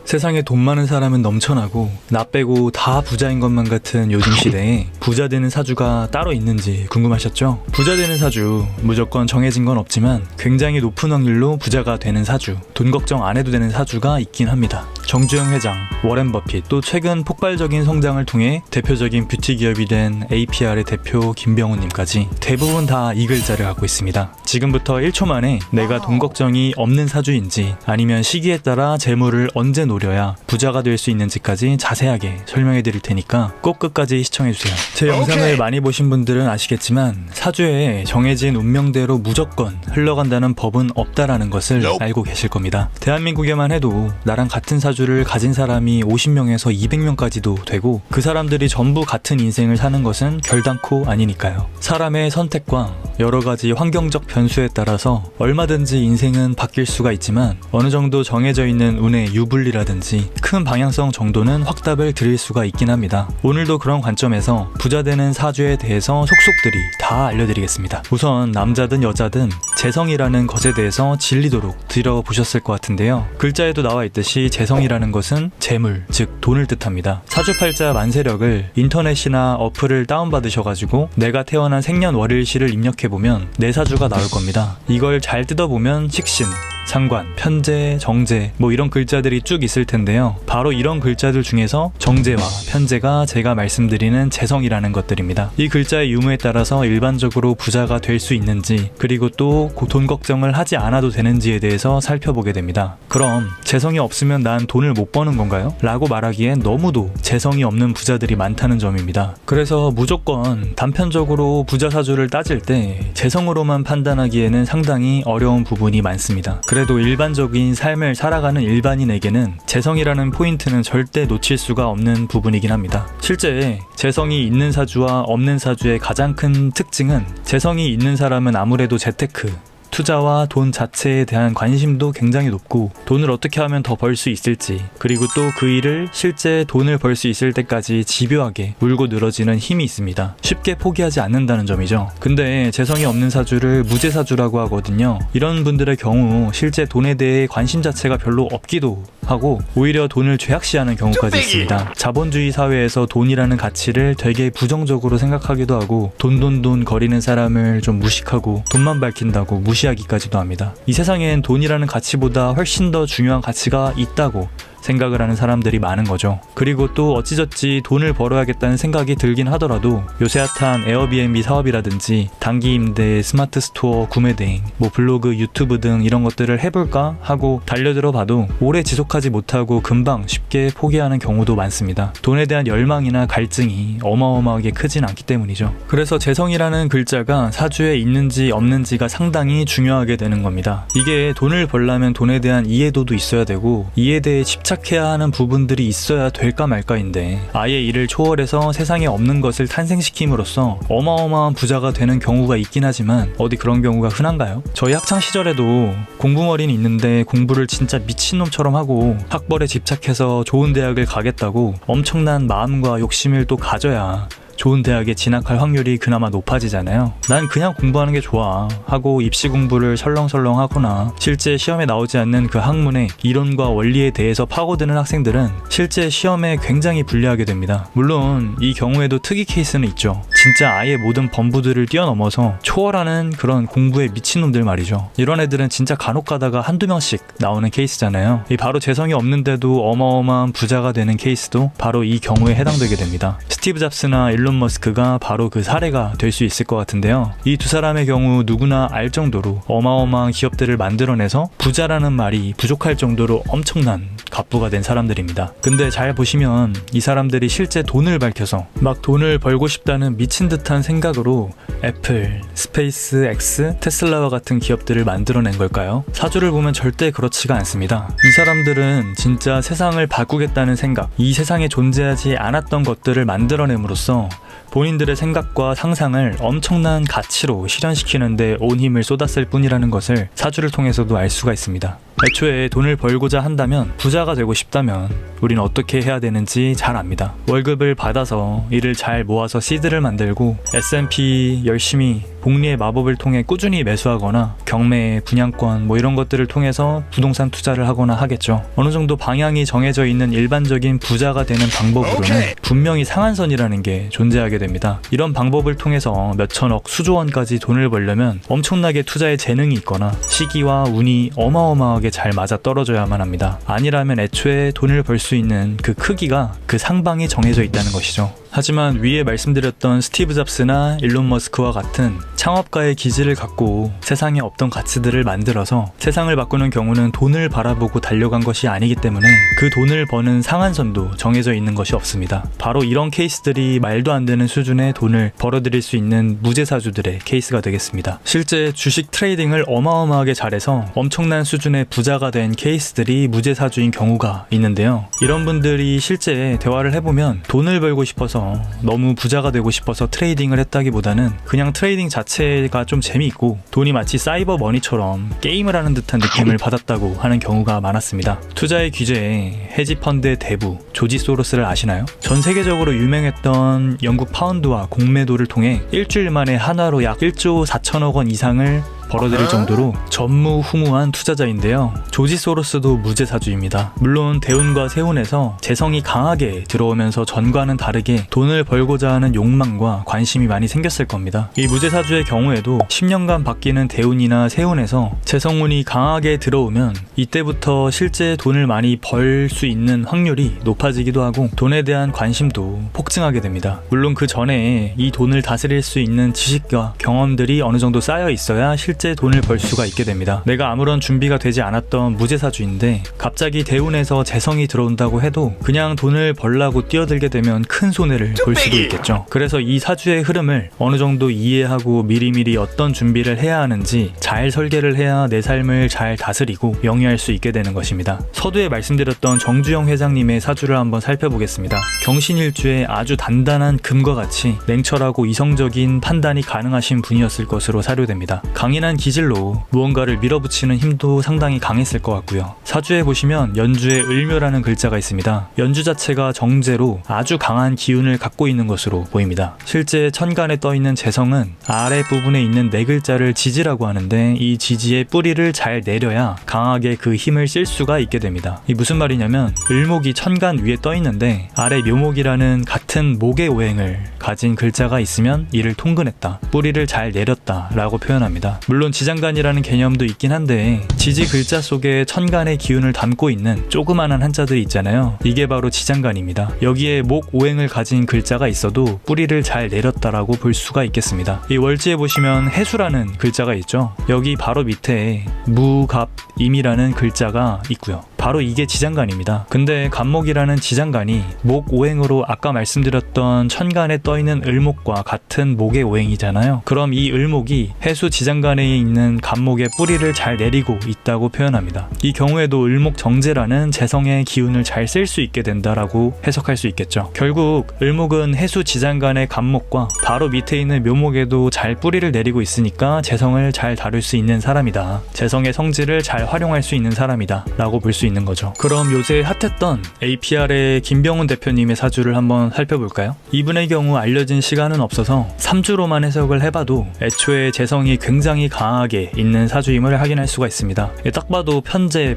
세상에 돈 많은 사람은 넘쳐나고 나 빼고 다 부자인 것만 같은 요즘 시대에 부자 되는 사주가 따로 있는지 궁금하셨죠? 부자 되는 사주, 무조건 정해진 건 없지만 굉장히 높은 확률로 부자가 되는 사주, 돈 걱정 안 해도 되는 사주가 있긴 합니다. 정주영 회장, 워렌 버핏, 또 최근 폭발적인 성장을 통해 대표적인 뷰티 기업이 된 APR의 대표 김병훈님까지 대부분 다 이 글자를 갖고 있습니다. 지금부터 1초 만에 내가 돈 걱정이 없는 사주인지 아니면 시기에 따라 재물을 언제 노려야 부자가 될 수 있는지까지 자세하게 설명해 드릴 테니까 꼭 끝까지 시청해 주세요. 제 영상을 많이 보신 분들은 아시겠지만 사주에 정해진 운명대로 무조건 흘러간다는 법은 없다라는 것을 알고 계실 겁니다. 대한민국에만 해도 나랑 같은 사주를 가진 사람이 50명에서 200명까지도 되고 그 사람들이 전부 같은 인생을 사는 것은 결단코 아니니까요. 사람의 선택과 여러 가지 환경적 변수에 따라서 얼마든지 인생은 바뀔 수가 있지만 어느 정도 정해져 있는 운의 유불리라든지 큰 방향성 정도는 확답을 드릴 수가 있긴 합니다. 오늘도 그런 관점에서 부자 되는 사주에 대해서 속속들이 다 알려드리겠습니다. 우선 남자든 여자든 재성이라는 것에 대해서 진리도록 들어보셨을 것 같은데요. 글자에도 나와 있듯이 재성이라는 것은 재물, 즉 돈을 뜻합니다. 사주팔자 만세력을 인터넷이나 어플을 다운받으셔가지고 내가 태어난 생년월일시를 입력해보면 내 사주가 나올 겁니다. 이걸 잘 뜯어보면 식신, 상관, 편재, 정재 뭐 이런 글자들이 쭉 있을 텐데요. 바로 이런 글자들 중에서 정재와 편재가 제가 말씀드리는 재성이라는 것들입니다. 이 글자의 유무에 따라서 일반적으로 부자가 될 수 있는지 그리고 또 돈 걱정을 하지 않아도 되는지에 대해서 살펴보게 됩니다. 그럼 재성이 없으면 난 돈을 못 버는 건가요? 라고 말하기엔 너무도 재성이 없는 부자들이 많다는 점입니다. 그래서 무조건 단편적으로 부자 사주를 따질 때 재성으로만 판단하기에는 상당히 어려운 부분이 많습니다. 그래도 일반적인 삶을 살아가는 일반인에게는 재성이라는 포인트는 절대 놓칠 수가 없는 부분이긴 합니다. 실제 재성이 있는 사주와 없는 사주의 가장 큰 특징은 재성이 있는 사람은 아무래도 재테크, 투자와 돈 자체에 대한 관심도 굉장히 높고 돈을 어떻게 하면 더 벌 수 있을지 그리고 또 그 일을 실제 돈을 벌 수 있을 때까지 집요하게 물고 늘어지는 힘이 있습니다. 쉽게 포기하지 않는다는 점이죠. 근데 재성이 없는 사주를 무재사주라고 하거든요. 이런 분들의 경우 실제 돈에 대해 관심 자체가 별로 없기도 하고 오히려 돈을 죄악시하는 경우까지 있습니다. 자본주의 사회에서 돈이라는 가치를 되게 부정적으로 생각하기도 하고 돈 거리는 사람을 좀 무식하고 돈만 밝힌다고 무시하기까지도 합니다. 이 세상엔 돈이라는 가치보다 훨씬 더 중요한 가치가 있다고 생각을 하는 사람들이 많은 거죠. 그리고 또 어찌저찌 돈을 벌어야겠다는 생각이 들긴 하더라도 요새 핫한 에어비앤비 사업이라든지 단기 임대, 스마트 스토어, 구매 대행, 뭐 블로그, 유튜브 등 이런 것들을 해볼까 하고 달려들어 봐도 오래 지속하지 못하고 금방 쉽게 포기하는 경우도 많습니다. 돈에 대한 열망이나 갈증이 어마어마하게 크진 않기 때문이죠. 그래서 재성이라는 글자가 사주에 있는지 없는지가 상당히 중요하게 되는 겁니다. 이게 돈을 벌려면 돈에 대한 이해도도 있어야 되고 이에 대해 집착해야 하는 부분들이 있어야 될까 말까인데 아예 이를 초월해서 세상에 없는 것을 탄생시킴으로써 어마어마한 부자가 되는 경우가 있긴 하지만 어디 그런 경우가 흔한가요? 저희 학창시절에도 공부머리는 있는데 공부를 진짜 미친놈처럼 하고 학벌에 집착해서 좋은 대학을 가겠다고 엄청난 마음과 욕심을 또 가져야 좋은 대학에 진학할 확률이 그나마 높아지잖아요. 난 그냥 공부하는 게 좋아 하고 입시 공부를 설렁설렁 하거나 실제 시험에 나오지 않는 그 학문의 이론과 원리에 대해서 파고드는 학생들은 실제 시험에 굉장히 불리하게 됩니다. 물론 이 경우에도 특이 케이스는 있죠. 진짜 아예 모든 범부들을 뛰어넘어서 초월하는 그런 공부에 미친놈들 말이죠. 이런 애들은 진짜 간혹 가다가 한두 명씩 나오는 케이스잖아요. 이 바로 재성이 없는데도 어마어마한 부자가 되는 케이스도 바로 이 경우에 해당되게 됩니다. 스티브 잡스나 일론 머스크가 바로 그 사례가 될 수 있을 것 같은데요. 이 두 사람의 경우 누구나 알 정도로 어마어마한 기업들을 만들어내서 부자라는 말이 부족할 정도로 엄청난 갑부가 된 사람들입니다. 근데 잘 보시면 이 사람들이 실제 돈을 밝혀서 막 돈을 벌고 싶다는 미친 듯한 생각으로 애플, 스페이스X, 테슬라와 같은 기업들을 만들어낸 걸까요? 사주를 보면 절대 그렇지가 않습니다. 이 사람들은 진짜 세상을 바꾸겠다는 생각, 이 세상에 존재하지 않았던 것들을 만들어냄으로써 본인들의 생각과 상상을 엄청난 가치로 실현시키는데 온 힘을 쏟았을 뿐이라는 것을 사주를 통해서도 알 수가 있습니다. 애초에 돈을 벌고자 한다면, 부자가 되고 싶다면 우리는 어떻게 해야 되는지 잘 압니다. 월급을 받아서 이를 잘 모아서 시드를 만들고 S&P 열심히 복리의 마법을 통해 꾸준히 매수하거나 경매, 분양권 이런 것들을 통해서 부동산 투자를 하거나 하겠죠. 어느 정도 방향이 정해져 있는 일반적인 부자가 되는 방법으로는 분명히 상한선이라는 게 존재하게 됩니다. 이런 방법을 통해서 몇천억, 수조원까지 돈을 벌려면 엄청나게 투자에 재능이 있거나 시기와 운이 어마어마하게 잘 맞아 떨어져야만 합니다. 아니라면 애초에 돈을 벌 수 있는 그 크기가, 그 상방이 정해져 있다는 것이죠. 하지만 위에 말씀드렸던 스티브 잡스나 일론 머스크와 같은 창업가의 기질을 갖고 세상에 없던 가치들을 만들어서 세상을 바꾸는 경우는 돈을 바라보고 달려간 것이 아니기 때문에 그 돈을 버는 상한선도 정해져 있는 것이 없습니다. 바로 이런 케이스들이 말도 안 되는 수준의 돈을 벌어들일 수 있는 무제사주들의 케이스가 되겠습니다. 실제 주식 트레이딩을 어마어마하게 잘해서 엄청난 수준의 부자가 된 케이스들이 무제사주인 경우가 있는데요. 이런 분들이 실제 대화를 해보면 돈을 벌고 싶어서, 너무 부자가 되고 싶어서 트레이딩을 했다기보다는 그냥 트레이딩 자체가 좀 재미있고 돈이 마치 사이버 머니처럼 게임을 하는 듯한 느낌을 받았다고 하는 경우가 많았습니다. 투자의 귀재에 헤지펀드의 대부 조지 소로스를 아시나요? 전 세계적으로 유명했던 영국 파운드와 공매도를 통해 일주일 만에 한화로 약 1조 4천억 원 이상을 벌어들일 정도로 전무후무한 투자자인데요. 조지 소로스도 무제사주입니다. 물론 대운과 세운에서 재성이 강하게 들어오면서 전과는 다르게 돈을 벌고자 하는 욕망과 관심이 많이 생겼을 겁니다. 이 무제사주의 경우에도 10년간 바뀌는 대운이나 세운에서 재성운이 강하게 들어오면 이때부터 실제 돈을 많이 벌 수 있는 확률이 높아지기도 하고 돈에 대한 관심도 폭증하게 됩니다. 물론 그 전에 이 돈을 다스릴 수 있는 지식과 경험들이 어느 정도 쌓여 있어야 실제 돈을 벌 수가 있게 됩니다. 내가 아무런 준비가 되지 않았던 무제사주인데 갑자기 대운에서 재성이 들어온다고 해도 그냥 돈을 벌라고 뛰어들게 되면 큰 손해를 볼 수도 있겠죠. 그래서 이 사주의 흐름을 어느 정도 이해하고 미리미리 어떤 준비를 해야 하는지 잘 설계를 해야 내 삶을 잘 다스리고 영위할 수 있게 되는 것입니다. 서두에 말씀드렸던 정주영 회장님의 사주를 한번 살펴보겠습니다. 경신일주에 아주 단단한 금과 같이 냉철하고 이성적인 판단이 가능하신 분이었을 것으로 사료됩니다. 강인한 기질로 무언가를 밀어붙이는 힘도 상당히 강했을 것 같고요. 사주에 보시면 연주에 을묘라는 글자가 있습니다. 연주 자체가 정제로 아주 강한 기운을 갖고 있는 것으로 보입니다. 실제 천간에 떠있는 재성은 아랫부분에 있는 네 글자를 지지라고 하는데 이 지지의 뿌리를 잘 내려야 강하게 그 힘을 쓸 수가 있게 됩니다. 이 무슨 말이냐면 을목이 천간 위에 떠있는데 아래 묘목이라는 같은 목의 오행을 가진 글자가 있으면 이를 통근했다, 뿌리를 잘 내렸다 라고 표현합니다. 물론 지장간이라는 개념도 있긴 한데 지지 글자 속에 천간의 기운을 담고 있는 조그만한 한자들이 있잖아요. 이게 바로 지장간입니다. 여기에 목 오행을 가진 글자가 있어도 뿌리를 잘 내렸다라고 볼 수가 있겠습니다. 이 월지에 보시면 해수라는 글자가 있죠. 여기 바로 밑에 무, 갑, 임이라는 글자가 있고요. 바로 이게 지장간입니다. 근데 간목이라는 지장간이 목 오행으로 아까 말씀드렸던 천간에 떠있는 을목과 같은 목의 오행이잖아요. 그럼 이 을목이 해수 지장간에 있는 간목의 뿌리를 잘 내리고 있다고 표현합니다. 이 경우에도 을목 정제라는 재성의 기운을 잘 쓸 수 있게 된다라고 해석할 수 있겠죠. 결국 을목은 해수 지장간의 간목과 바로 밑에 있는 묘목에도 잘 뿌리를 내리고 있으니까 재성을 잘 다룰 수 있는 사람이다, 재성의 성질을 잘 활용할 수 있는 사람이다 라고 볼 수 있는 거죠. 그럼 요새 핫했던 APR의 김병훈 대표님의 사주를 한번 살펴볼까요? 이분의 경우 알려진 시간은 없어서 3주로만 해석을 해봐도 애초에 재성이 굉장히 강하게 있는 사주임을 확인할 수가 있습니다. 딱 봐도 편재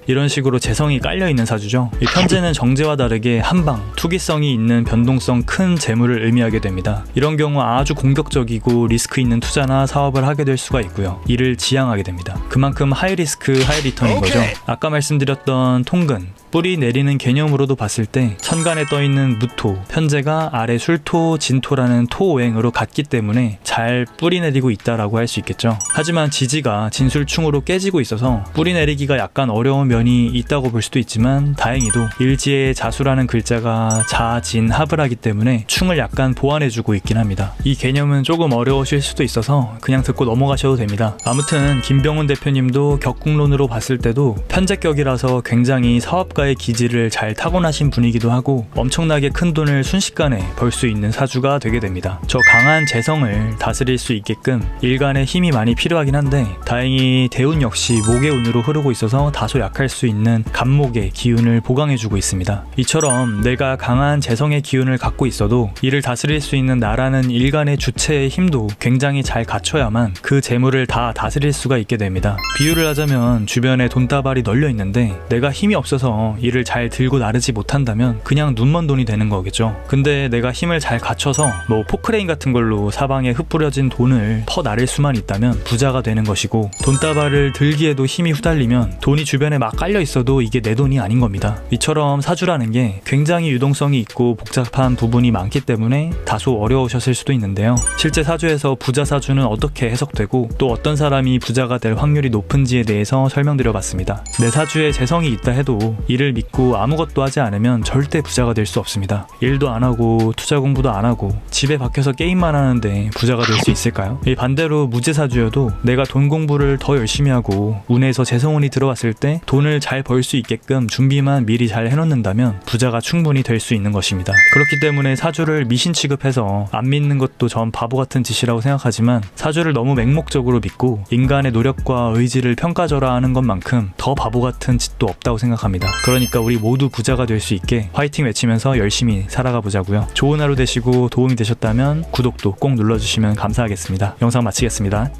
이런 식으로 재성이 깔려있는 사주죠. 이 편재는 정제와 다르게 한방, 투기성이 있는 변동성 큰 재물을 의미하게 됩니다. 이런 경우 아주 공격적이고 리스크 있는 투자나 사업을 하게 될 수가 있고요. 이를 지향하게 됩니다. 그만큼 하이리스크 하이리턴인 거죠. 아까 말씀드렸던 통근, 뿌리 내리는 개념으로도 봤을 때 천간에 떠있는 무토, 편재가 아래 술토, 진토라는 토오행으로 같기 때문에 잘 뿌리 내리고 있다라고 할 수 있겠죠. 하지만 지지가 진술충으로 깨지고 있어서 뿌리 내리기가 약간 어려운 면이 있다고 볼 수도 있지만 다행히도 일지에 자수라는 글자가 자, 진, 합을 하기 때문에 충을 약간 보완해주고 있긴 합니다. 이 개념은 조금 어려우실 수도 있어서 그냥 듣고 넘어가셔도 됩니다. 아무튼 김병훈 대표님도 격국론으로 봤을 때도 편재격이라서 굉장히 사업가 누군가의 기질을 잘 타고나신 분이기도 하고 엄청나게 큰 돈을 순식간에 벌 수 있는 사주가 되게 됩니다. 저 강한 재성을 다스릴 수 있게끔 일간의 힘이 많이 필요하긴 한데 다행히 대운 역시 목의 운으로 흐르고 있어서 다소 약할 수 있는 간목의 기운을 보강해주고 있습니다. 이처럼 내가 강한 재성의 기운을 갖고 있어도 이를 다스릴 수 있는 나라는 일간의 주체의 힘도 굉장히 잘 갖춰야만 그 재물을 다 다스릴 수가 있게 됩니다. 비유를 하자면 주변에 돈다발이 널려 있는데 내가 힘이 없어서 이를 잘 들고 나르지 못한다면 그냥 눈먼 돈이 되는 거겠죠. 근데 내가 힘을 잘 갖춰서 뭐 포크레인 같은 걸로 사방에 흩뿌려진 돈을 퍼 나를 수만 있다면 부자가 되는 것이고, 돈다발을 들기에도 힘이 후달리면 돈이 주변에 막 깔려 있어도 이게 내 돈이 아닌 겁니다. 이처럼 사주라는 게 굉장히 유동성이 있고 복잡한 부분이 많기 때문에 다소 어려우셨을 수도 있는데요. 실제 사주에서 부자 사주는 어떻게 해석되고 또 어떤 사람이 부자가 될 확률이 높은지에 대해서 설명드려봤습니다. 내 사주에 재성이 있다 해도 이를 믿고 아무것도 하지 않으면 절대 부자가 될 수 없습니다. 일도 안 하고 투자 공부도 안 하고 집에 박혀서 게임만 하는데 부자가 될 수 있을까요? 반대로 무제사주여도 내가 돈 공부를 더 열심히 하고 운에서 재성운이 들어왔을 때 돈을 잘 벌 수 있게끔 준비만 미리 잘 해놓는다면 부자가 충분히 될 수 있는 것입니다. 그렇기 때문에 사주를 미신 취급해서 안 믿는 것도 전 바보 같은 짓이라고 생각하지만, 사주를 너무 맹목적으로 믿고 인간의 노력과 의지를 평가절하하는 것만큼 더 바보 같은 짓도 없다고 생각합니다. 그러니까 우리 모두 부자가 될 수 있게 화이팅 외치면서 열심히 살아가 보자고요. 좋은 하루 되시고 도움이 되셨다면 구독도 꼭 눌러주시면 감사하겠습니다. 영상 마치겠습니다.